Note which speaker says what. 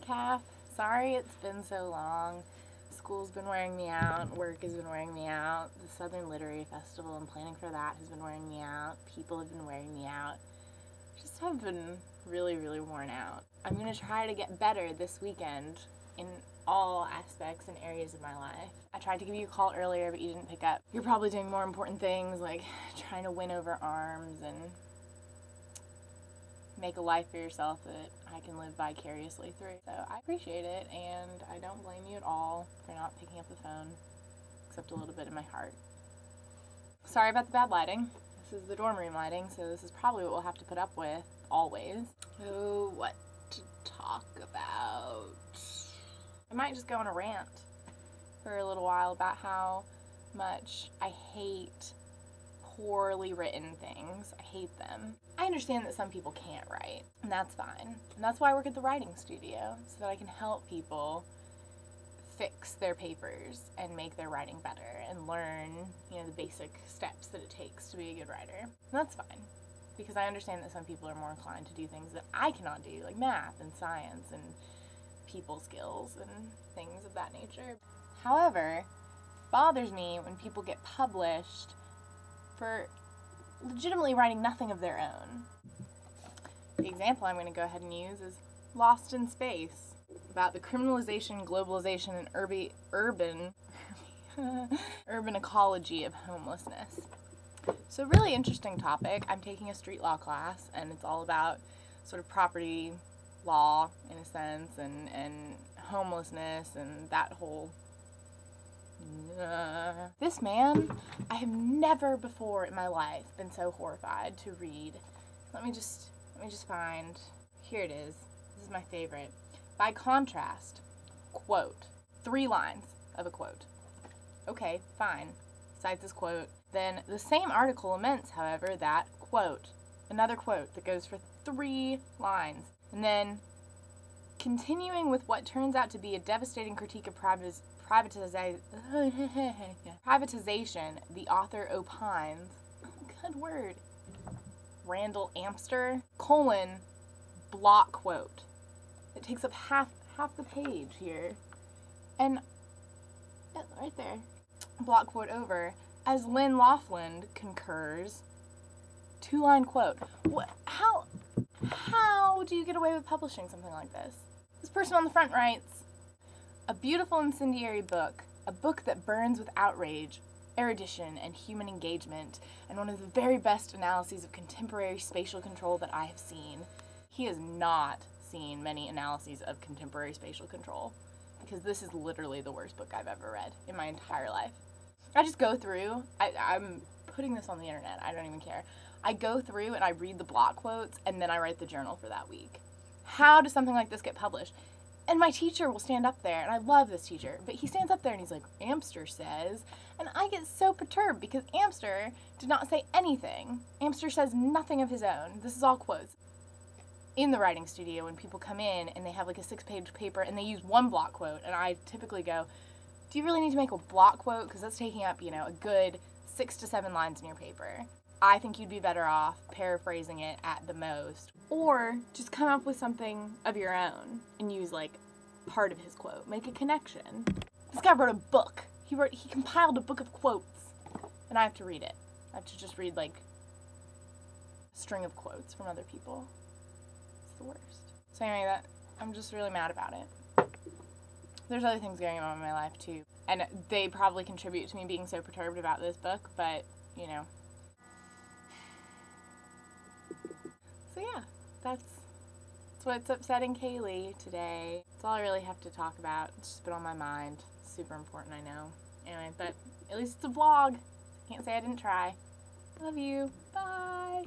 Speaker 1: Calf. Sorry it's been so long. School's been wearing me out, work has been wearing me out, the Southern Literary Festival and planning for that has been wearing me out, people have been wearing me out. Just have been really, really worn out. I'm going to try to get better this weekend in all aspects and areas of my life. I tried to give you a call earlier, but you didn't pick up. You're probably doing more important things like trying to win over arms and make a life for yourself that I can live vicariously through. So I appreciate it, and I don't blame you at all for not picking up the phone, except a little bit in my heart. Sorry about the bad lighting. This is the dorm room lighting, so this is probably what we'll have to put up with, always. So what to talk about? I might just go on a rant for a little while about how much I hate poorly written things. I hate them. I understand that some people can't write, and that's fine. And that's why I work at the writing studio, so that I can help people fix their papers and make their writing better and learn, the basic steps that it takes to be a good writer. And that's fine, because I understand that some people are more inclined to do things that I cannot do, like math and science and people skills and things of that nature. However, it bothers me when people get published for legitimately writing nothing of their own. The example I'm going to go ahead and use is Lost in Space, about the criminalization, globalization, and urban ecology of homelessness. So really interesting topic. I'm taking a street law class, and it's all about sort of property law, in a sense, and homelessness, and that whole This man, I have never before in my life been so horrified to read. Let me just find, here it is. This is my favorite. By contrast, quote, 3 lines of a quote. Okay, fine. Cites this quote. Then the same article laments, however, that quote, another quote that goes for 3 lines. And then, continuing with what turns out to be a devastating critique of privatization, the author opines, good word, Randall Amster, block quote. It takes up half the page here. And right there, block quote over, as Lynn Laughlin concurs, 2-line quote. How do you get away with publishing something like this? This person on the front writes, a beautiful incendiary book, a book that burns with outrage, erudition, and human engagement, and one of the very best analyses of contemporary spatial control that I have seen. He has not seen many analyses of contemporary spatial control, because this is literally the worst book I've ever read in my entire life. I just go through, I'm putting this on the internet, I don't even care. I go through and I read the block quotes, and then I write the journal for that week. How does something like this get published? And my teacher will stand up there, and I love this teacher, but he stands up there and he's like, Amster says, and I get so perturbed because Amster did not say anything. Amster says nothing of his own. This is all quotes. In the writing studio, when people come in and they have like a 6-page paper and they use 1 block quote, and I typically go, do you really need to make a block quote? Because that's taking up, a good 6 to 7 lines in your paper. I think you'd be better off paraphrasing it at the most, or just come up with something of your own and use like part of his quote. Make a connection. This guy wrote a book. He compiled a book of quotes, and I have to read it. I have to just read like a string of quotes from other people. It's the worst. So anyway, I'm just really mad about it. There's other things going on in my life too, and they probably contribute to me being so perturbed about this book, but So yeah, that's what's upsetting Kayleigh today. That's all I really have to talk about. It's just been on my mind. It's super important, I know. Anyway, but at least it's a vlog. Can't say I didn't try. Love you. Bye.